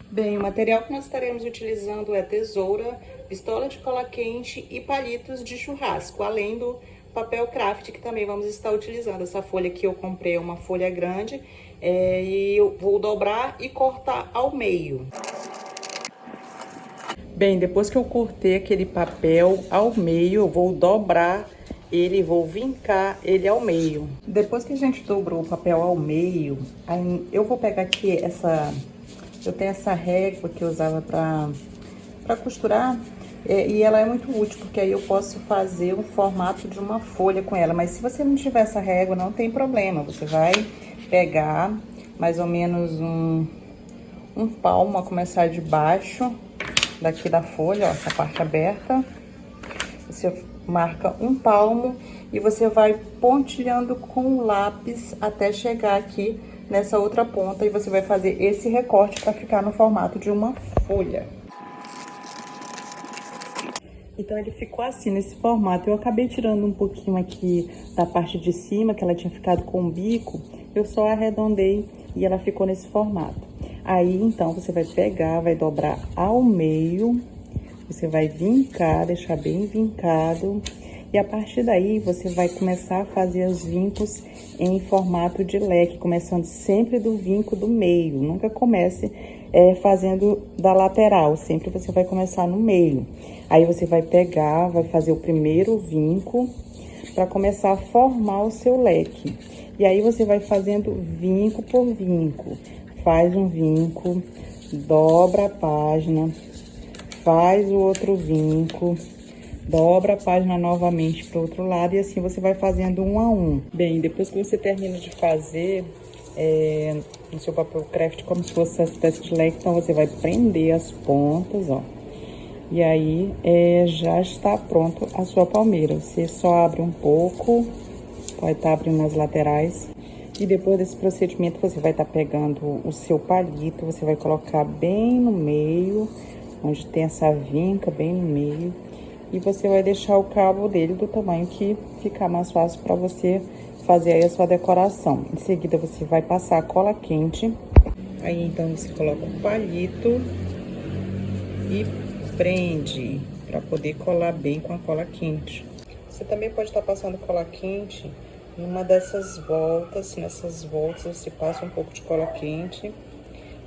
Bem, o material que nós estaremos utilizando é tesoura, pistola de cola quente e palitos de churrasco, além do papel craft que também vamos estar utilizando. Essa folha aqui eu comprei uma folha grande e eu vou dobrar e cortar ao meio. Bem, depois que eu cortei aquele papel ao meio, eu vou dobrar ele, vou vincar ele ao meio. Depois que a gente dobrou o papel ao meio, aí eu vou pegar aqui eu tenho essa régua que eu usava pra costurar, e ela é muito útil, porque aí eu posso fazer um formato de uma folha com ela. Mas se você não tiver essa régua, não tem problema. Você vai pegar mais ou menos um palmo, a começar de baixo daqui da folha, ó, essa parte aberta. Você marca um palmo e você vai pontilhando com o lápis até chegar aqui nessa outra ponta, e você vai fazer esse recorte para ficar no formato de uma folha. Então ele ficou assim, nesse formato. Eu acabei tirando um pouquinho aqui da parte de cima, que ela tinha ficado com o bico. Eu só arredondei e ela ficou nesse formato. Aí, então, você vai pegar, vai dobrar ao meio, você vai vincar, deixar bem vincado. E a partir daí, você vai começar a fazer os vincos em formato de leque, começando sempre do vinco do meio. Nunca comece fazendo da lateral, sempre você vai começar no meio. Aí você vai pegar, vai fazer o primeiro vinco para começar a formar o seu leque. E aí você vai fazendo vinco por vinco. Faz um vinco, dobra a página, faz o outro vinco, dobra a página novamente para o outro lado, e assim você vai fazendo um a um. Bem, depois que você termina de fazer no seu papel craft como se fosse essa espécie de leque, então você vai prender as pontas, ó. E aí já está pronto a sua palmeira. Você só abre um pouco, pode estar abrindo nas laterais. E depois desse procedimento, você vai estar pegando o seu palito, você vai colocar bem no meio, onde tem essa vinca, bem no meio. E você vai deixar o cabo dele do tamanho que ficar mais fácil para você fazer aí a sua decoração. Em seguida, você vai passar a cola quente. Aí, então, você coloca o palito e prende para poder colar bem com a cola quente. Você também pode estar passando cola quente em uma dessas voltas. Nessas voltas você passa um pouco de cola quente,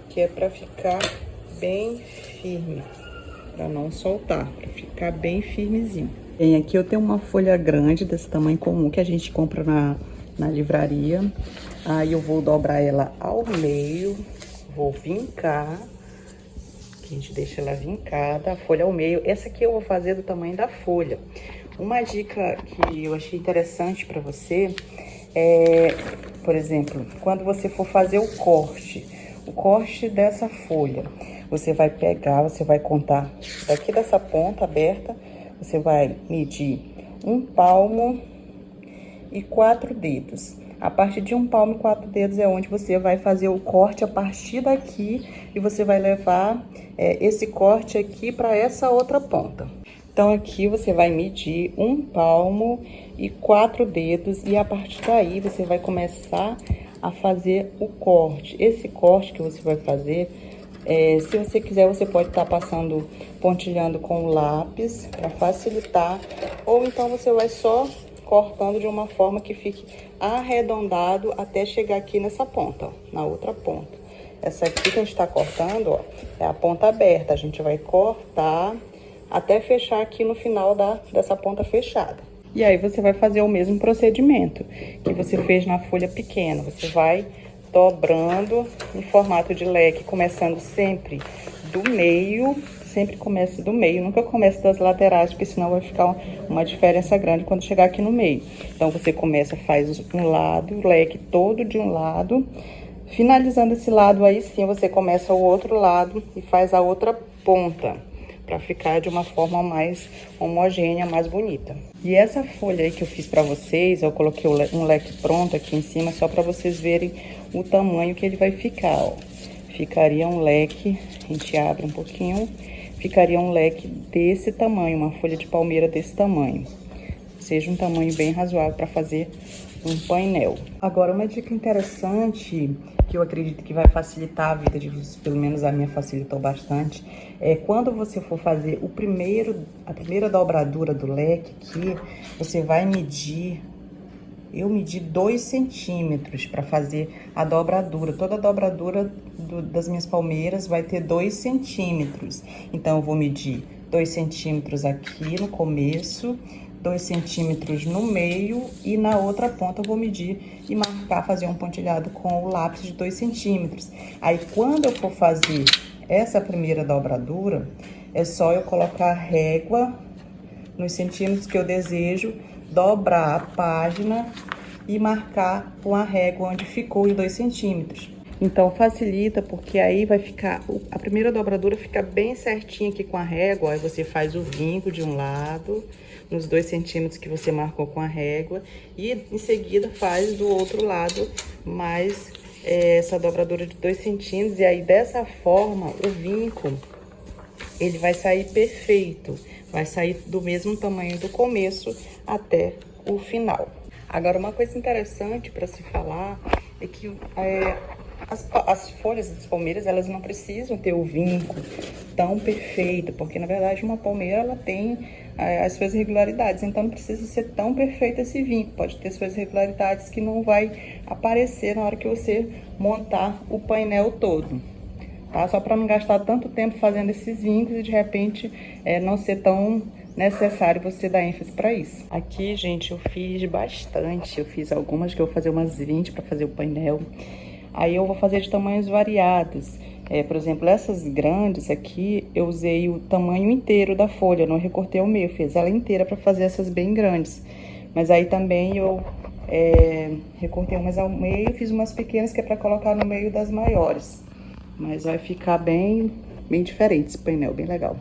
que é para ficar bem firme, para não soltar, para ficar bem firmezinho. Bem, aqui eu tenho uma folha grande desse tamanho comum que a gente compra na livraria. Aí eu vou dobrar ela ao meio, vou vincar, que a gente deixa ela vincada, a folha ao meio. Essa aqui eu vou fazer do tamanho da folha. Uma dica que eu achei interessante para você por exemplo, quando você for fazer o corte dessa folha, você vai pegar, você vai contar daqui dessa ponta aberta, você vai medir 1 palmo e 4 dedos. A partir de 1 palmo e 4 dedos é onde você vai fazer o corte a partir daqui, e você vai levar esse corte aqui para essa outra ponta. Então, aqui você vai medir 1 palmo e 4 dedos, e a partir daí você vai começar a fazer o corte. Esse corte que você vai fazer, se você quiser, você pode estar passando, pontilhando com o lápis para facilitar, ou então você vai só cortando de uma forma que fique arredondado até chegar aqui nessa ponta, ó, na outra ponta. Essa aqui que a gente está cortando, ó, é a ponta aberta. A gente vai cortar até fechar aqui no final dessa ponta fechada. E aí você vai fazer o mesmo procedimento que você fez na folha pequena. Você vai dobrando em formato de leque, começando sempre do meio. Sempre comece do meio, nunca comece das laterais, porque senão vai ficar uma diferença grande quando chegar aqui no meio. Então você começa, faz um lado, o leque todo de um lado. Finalizando esse lado, aí sim você começa o outro lado e faz a outra ponta, para ficar de uma forma mais homogênea, mais bonita. E essa folha aí que eu fiz para vocês, eu coloquei um leque pronto aqui em cima, só para vocês verem o tamanho que ele vai ficar, ó. Ficaria um leque, a gente abre um pouquinho, ficaria um leque desse tamanho, uma folha de palmeira desse tamanho. Seja um tamanho bem razoável para fazer um painel. Agora, uma dica interessante, que eu acredito que vai facilitar a vida de vocês, pelo menos a minha facilitou bastante, é quando você for fazer a primeira dobradura do leque aqui, você vai medir. Eu medi 2 centímetros para fazer a dobradura. Toda a dobradura das minhas palmeiras vai ter 2 centímetros. Então, eu vou medir 2 centímetros aqui no começo, 2 centímetros no meio e na outra ponta eu vou medir e marcar, fazer um pontilhado com o lápis de 2 centímetros. Aí, quando eu for fazer essa primeira dobradura, é só eu colocar a régua nos centímetros que eu desejo, dobrar a página e marcar com a régua onde ficou os 2 centímetros. Então, facilita, porque aí vai ficar... A primeira dobradura fica bem certinha aqui com a régua. Aí você faz o vinco de um lado, nos 2 centímetros que você marcou com a régua. E, em seguida, faz do outro lado mais essa dobradura de 2 centímetros. E aí, dessa forma, o vinco, ele vai sair perfeito. Vai sair do mesmo tamanho do começo até o final. Agora, uma coisa interessante para se falar é que as folhas das palmeiras, elas não precisam ter o vinco tão perfeito, porque, na verdade, uma palmeira, ela tem as suas irregularidades, então não precisa ser tão perfeito esse vinco. Pode ter suas irregularidades que não vai aparecer na hora que você montar o painel todo. Tá? Só para não gastar tanto tempo fazendo esses vincos e de repente não ser tão necessário você dar ênfase para isso. Aqui, gente, eu fiz bastante. Eu fiz algumas que eu vou fazer umas 20 para fazer o painel. Aí eu vou fazer de tamanhos variados. Por exemplo, essas grandes aqui, eu usei o tamanho inteiro da folha, eu não recortei ao meio, fiz ela inteira para fazer essas bem grandes. Mas aí também eu recortei umas ao meio e fiz umas pequenas que é para colocar no meio das maiores. Mas vai ficar bem diferente esse painel, bem legal.